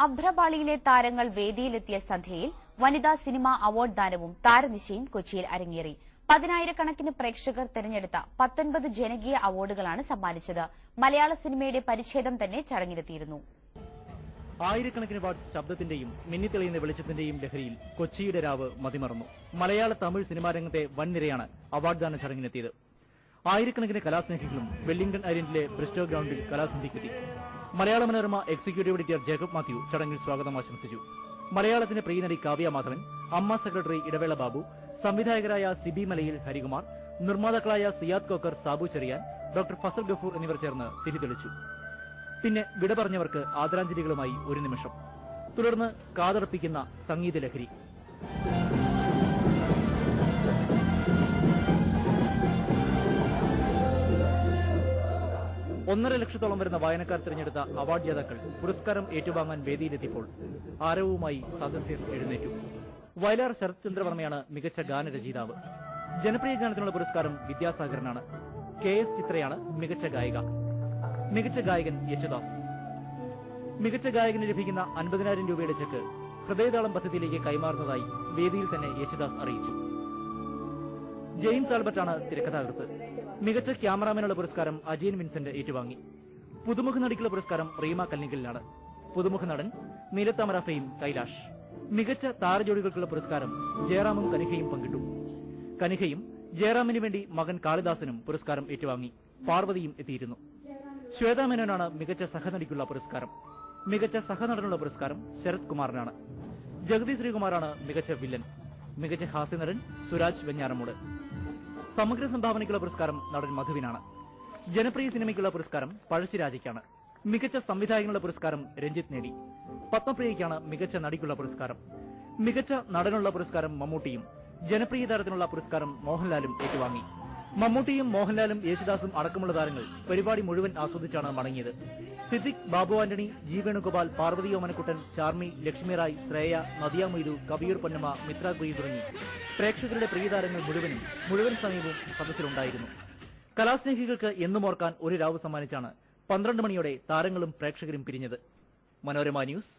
അഭ്രപാളിയിലെ താരങ്ങൾ വേദിയിലെത്തിയ സന്ധ്യയിൽ വനിതാ സിനിമാ അവാർഡ് ദാനവും താരനിശയും കൊച്ചിയിൽ അരങ്ങേറി. 10,000-കണക്കിന് പ്രേക്ഷകർ തെരഞ്ഞെടുത്ത 19 ജനകീയ അവാർഡുകളാണ് സമ്മാനിച്ചത്. മലയാള സിനിമയുടെ പരിച്ഛേദം തന്നെ ചടങ്ങിലെത്തിയിരുന്നു. ആയിരക്കണക്കിന് വാട്ട്സ് ശബ്ദത്തിന്റെയും മിന്നിത്തെളിയുന്ന വെളിച്ചത്തിന്റെയും ലഹരിയിൽ കൊച്ചിയുടെ രാവ് മതിമറന്നു. മലയാള തമിഴ് സിനിമാ രംഗത്തെ വൻനിരയാണ് അവാർഡ് ദാന ചടങ്ങിനെത്തിയത്. ആയിരക്കണക്കിന് കലാസ്നേഹികളും വെല്ലിംഗ്ടൺ ഐലൻഡിലെ ബ്രിസ്റ്റോ ഗ്രൌണ്ടിൽ കലാസന്ധ്യയ്ക്കെത്തി. Malayala Manorama executive editor Jacob Mathew ചടങ്ങിൽ സ്വാഗതം ആശംസിച്ചു. മലയാളത്തിന്റെ പ്രിയനടി കാവ്യ മാധവൻ, അമ്മ secretary Idavela Babu, സംവിധായകരായ Sibi Malayil Harikumar, നിർമ്മാതാക്കളായ Siyad cocker, Sabu Cherian, doctor Fasal Gafoor എന്നിവർ ചേർന്ന് തിരിതെളിച്ചു. പിന്നെ വിട പറഞ്ഞവർക്ക് ആദരാഞ്ജലികളുമായി ഒരു നിമിഷം. തുടർന്ന് കാതടപ്പിക്കുന്ന സംഗീത ലഹരി. ഒന്നര ലക്ഷത്തോളം വരുന്ന വായനക്കാർ തിരഞ്ഞെടുത്ത അവാർഡ് ജേതാക്കൾ പുരസ്കാരം ഏറ്റുവാങ്ങാൻ വേദിയിലെത്തിയപ്പോൾ ആരവവുമായി സദസ്യർ എഴുന്നേറ്റു. വയലാർ ശരത് ചന്ദ്രവർമ്മയാണ് മികച്ച ഗാനരചയിതാവ്. ജനപ്രിയ ഗാനത്തിനുള്ള പുരസ്കാരം വിദ്യാസാഗറിനാണ്. KS ചിത്രയാണ് മികച്ച ഗായിക. മികച്ച ഗായകൻ യേശുദാസ്. മികച്ച ഗായകന് ലഭിക്കുന്ന 50,000 രൂപയുടെ ചെക്ക് ഹൃദയതാളം പദ്ധതിയിലേക്ക് കൈമാറുന്നതായി വേദിയിൽ തന്നെ യേശുദാസ് അറിയിച്ചു. ജെയിംസ് ആൽബർട്ടാണ് തിരക്കഥാകൃത്ത്. മികച്ച ക്യാമറാമാനുള്ള പുരസ്കാരം അജയൻ വിൻസെന്റ് ഏറ്റുവാങ്ങി. പുതുമുഖ നടിക്കുള്ള പുരസ്കാരം റീമ കല്ലിങ്കലിനാണ്. പുതുമുഖ നടൻ നീലത്താമര ഫെയിം കൈലാഷ്. മികച്ച താരജോഡികൾക്കുള്ള പുരസ്കാരം ജയറാമും കനിഹയും പങ്കിട്ടു. കനിഹയും ജയറാമിന് വേണ്ടി മകൻ കാളിദാസനും പുരസ്കാരം ഏറ്റുവാങ്ങി. പാർവതിയും എത്തിയിരുന്നു. ശ്വേതാ മേനോനാണ് മികച്ച സഹനടിക്കുള്ള പുരസ്കാരം. മികച്ച സഹനടനുള്ള പുരസ്കാരം ശരത് കുമാറിനാണ്. ജഗതി ശ്രീകുമാറാണ് മികച്ച വില്ലൻ. മികച്ച ഹാസ്യനടൻ സുരാജ് വെഞ്ഞാറമൂട്. സമഗ്ര സംഭാവനയ്ക്കുള്ള പുരസ്കാരം നടൻ മധുവിനാണ്. ജനപ്രിയ സിനിമയ്ക്കുള്ള പുരസ്കാരം പഴശ്ശിരാജയ്ക്കാണ്. മികച്ച സംവിധായകനുള്ള പുരസ്കാരം രഞ്ജിത്ത് നേടി. പത്മപ്രിയയ്ക്കാണ് മികച്ച നടിക്കുള്ള പുരസ്കാരം. മികച്ച നടനുള്ള പുരസ്കാരം മമ്മൂട്ടിയും ജനപ്രിയ താരത്തിനുള്ള പുരസ്കാരം മോഹൻലാലും ഏറ്റുവാങ്ങി. മമ്മൂട്ടിയും മോഹൻലാലും യേശുദാസും അടക്കമുള്ള താരങ്ങൾ പരിപാടി മുഴുവൻ ആസ്വദിച്ചാണ് മടങ്ങിയത്. സിദ്ദിഖ്, ബാബു ആന്റണി, ജി വേണുഗോപാൽ, പാർവതി ഓമനക്കുട്ടൻ, ചാർമി, ലക്ഷ്മി റായ്, ശ്രേയ, നദിയ മൊയ്തു, കവിയൂർ പൊന്നമ്മ, മിത്ര ഗ്രീൻ തുടങ്ങി പ്രേക്ഷകരുടെ പ്രിയതാരങ്ങൾ മുഴുവൻ സമയവും സദസ്സിലുണ്ടായിരുന്നു. കലാസ്നേഹികൾക്ക് എന്നും ഓർക്കാൻ ഒരു രാവ് സമ്മാനിച്ചാണ് 12 മണിയോടെ താരങ്ങളും പ്രേക്ഷകരും പിരിഞ്ഞത്. മനോരമ ന്യൂസ്